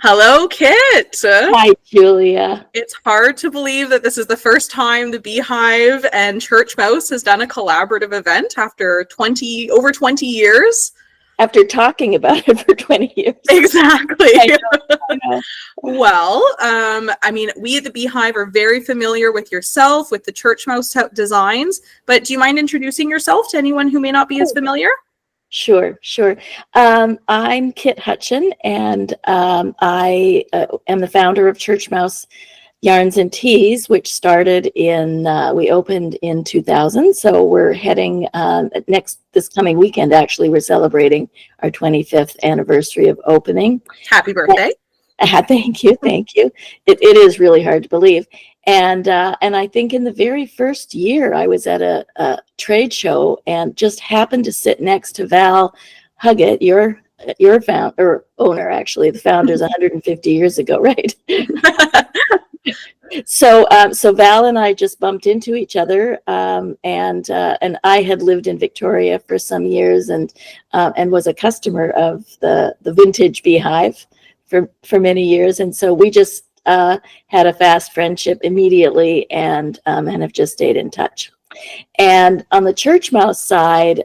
Hello, Kit. Hi, Julia. It's hard to believe that this is the first time the Beehive and Churchmouse has done a collaborative event after over 20 years. After talking about it for 20 years. Exactly. I know. Well, we at the Beehive are very familiar with yourself, with the Churchmouse designs, but do you mind introducing yourself to anyone who may not be as familiar? Sure. I'm Kit Hutchin, and I am the founder of Churchmouse Yarns and Teas, which started we opened in 2000. So we're heading this coming weekend, actually, we're celebrating our 25th anniversary of opening. Happy birthday. Thank you. It is really hard to believe. And I think in the very first year I was at a trade show and just happened to sit next to Val Huggett, your owner, actually. The founder's 150 years ago, right? So Val and I just bumped into each other, and I had lived in Victoria for some years and was a customer of the vintage Beehive for many years, and so we just had a fast friendship immediately, and have just stayed in touch. And on the Churchmouse side,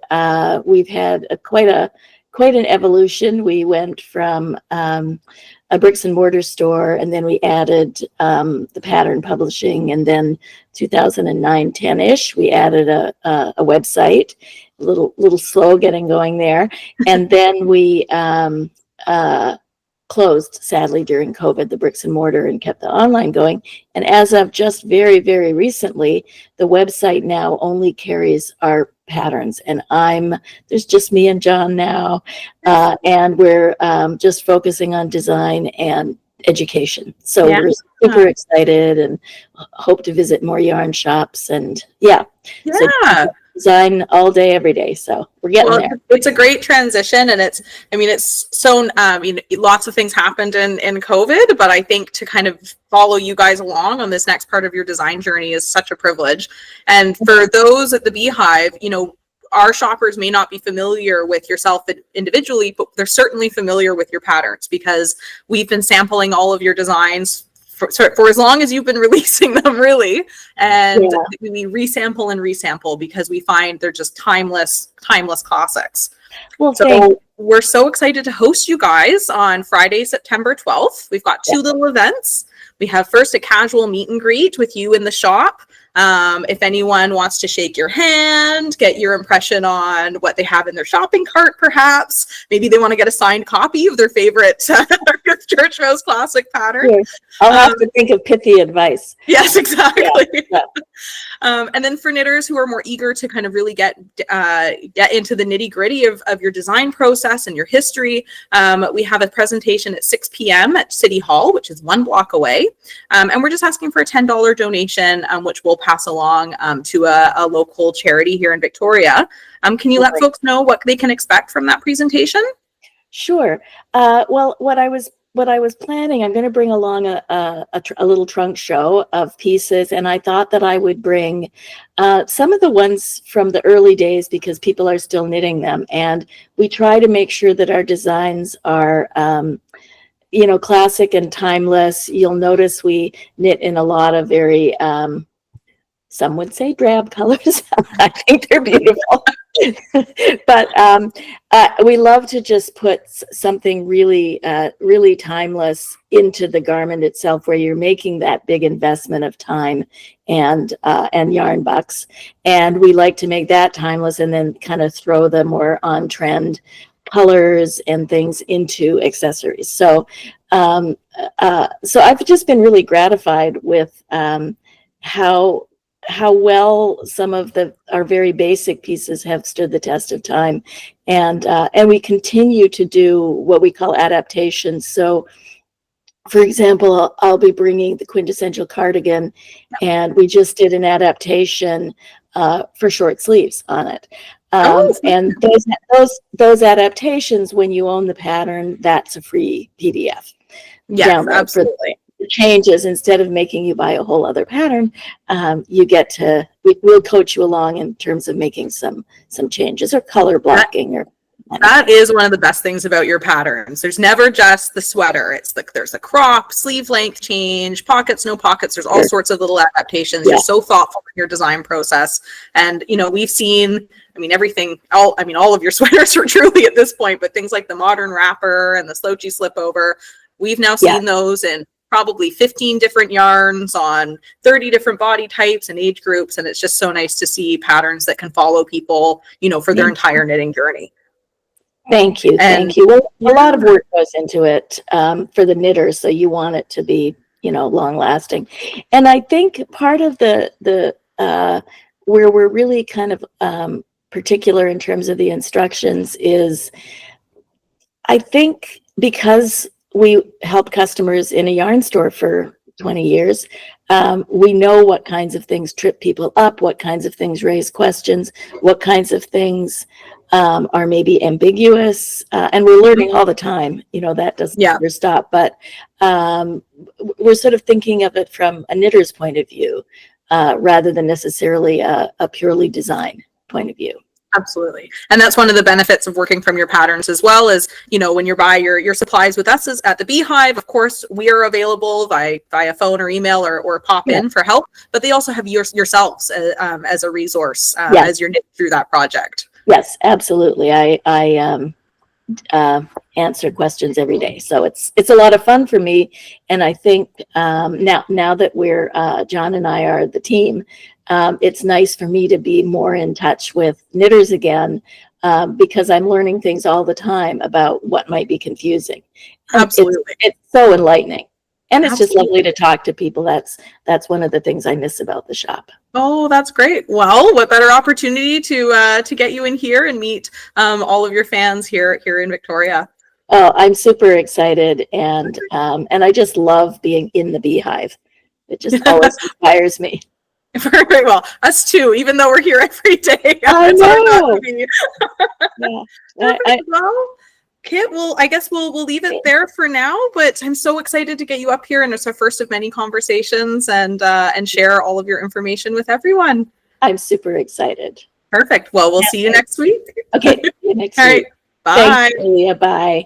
we've had quite an evolution. We went from a bricks and mortar store, and then we added the pattern publishing, and then 2009, 10-ish, we added a website. A little slow getting going there, and then we closed, sadly, during COVID, the bricks and mortar, and kept the online going. And as of just very, very recently, the website now only carries our patterns, and there's just me and John now, and we're just focusing on design and education. So we're super excited and hope to visit more yarn shops, and so design all day, every day. So we're getting there. It's a great transition, and it's so, lots of things happened in COVID, but I think to kind of follow you guys along on this next part of your design journey is such a privilege. And for those at the Beehive, our shoppers may not be familiar with yourself individually, but they're certainly familiar with your patterns because we've been sampling all of your designs for as long as you've been releasing them, really. And we resample because we find they're just timeless classics. Well, so we're so excited to host you guys on Friday, September 12th. We've got two little events. We have first a casual meet and greet with you in the shop. If anyone wants to shake your hand, get your impression on what they have in their shopping cart, perhaps. Maybe they want to get a signed copy of their favorite Churchmouse classic pattern. Yes. I'll have to think of pithy advice. Yes, exactly. Yeah. And then for knitters who are more eager to kind of really get into the nitty gritty of your design process and your history, we have a presentation at 6 p.m. at City Hall, which is 1 block away. And we're just asking for a $10 donation, which we'll pass along to a local charity here in Victoria. Can you let folks know what they can expect from that presentation? Sure. Well, what I was planning, I'm going to bring along a little trunk show of pieces, and I thought that I would bring some of the ones from the early days because people are still knitting them, and we try to make sure that our designs are classic and timeless. You'll notice we knit in a lot of very some would say drab colors. I think they're beautiful. But we love to just put something really timeless into the garment itself, where you're making that big investment of time and yarn bucks. And we like to make that timeless and then kind of throw the more on-trend colors and things into accessories. So I've just been really gratified with how well some of our very basic pieces have stood the test of time, and we continue to do what we call adaptations. So, for example, I'll be bringing the quintessential cardigan, and we just did an adaptation for short sleeves on it. And those adaptations, when you own the pattern, that's a free PDF. Yes, absolutely. Changes, instead of making you buy a whole other pattern, you get to, we'll coach you along in terms of making some changes or color blocking or That is one of the best things about your patterns. There's never just the sweater. It's like there's a crop, sleeve length change, pockets, no pockets. There's all sorts of little adaptations. Yeah. You're so thoughtful in your design process. And, you know, we've seen, I mean, everything, all of your sweaters are truly at this point, but things like the modern wrapper and the slouchy slip over, we've now seen those in probably 15 different yarns on 30 different body types and age groups. And it's just so nice to see patterns that can follow people, you know, for their entire knitting journey. Thank you. Thank you. Well, a lot of work goes into it for the knitters. So you want it to be, you know, long lasting. And I think part of the where we're really kind of particular in terms of the instructions is, I think because we help customers in a yarn store for 20 years, we know what kinds of things trip people up, what kinds of things raise questions, what kinds of things are maybe ambiguous, and we're learning all the time. You know, that doesn't ever stop, but we're sort of thinking of it from a knitter's point of view, rather than necessarily a purely design point of view. Absolutely. And that's one of the benefits of working from your patterns as well, as, you know, when you buy your supplies with us is at the Beehive, of course, we are available via phone or email or pop in for help, but they also have yourselves as a resource as you're knitting through that project. Yes, absolutely. I answer questions every day. So it's a lot of fun for me. And I think now that we're, John and I are the team, it's nice for me to be more in touch with knitters again, because I'm learning things all the time about what might be confusing. And absolutely. It's so enlightening. And it's just lovely to talk to people. That's one of the things I miss about the shop. Oh, that's great. Well, what better opportunity to get you in here and meet all of your fans here in Victoria. Oh, I'm super excited, and I just love being in the Beehive. It just always inspires me. Very well, us too. Even though we're here every day, I it's hard not know. to be. Yeah. Well, Kit, well, I guess we'll leave it there for now. But I'm so excited to get you up here, and it's our first of many conversations, and share all of your information with everyone. I'm super excited. Perfect. Well, we'll see you next week. Okay. See you next All week. right. Bye. Thanks, Julia. Bye.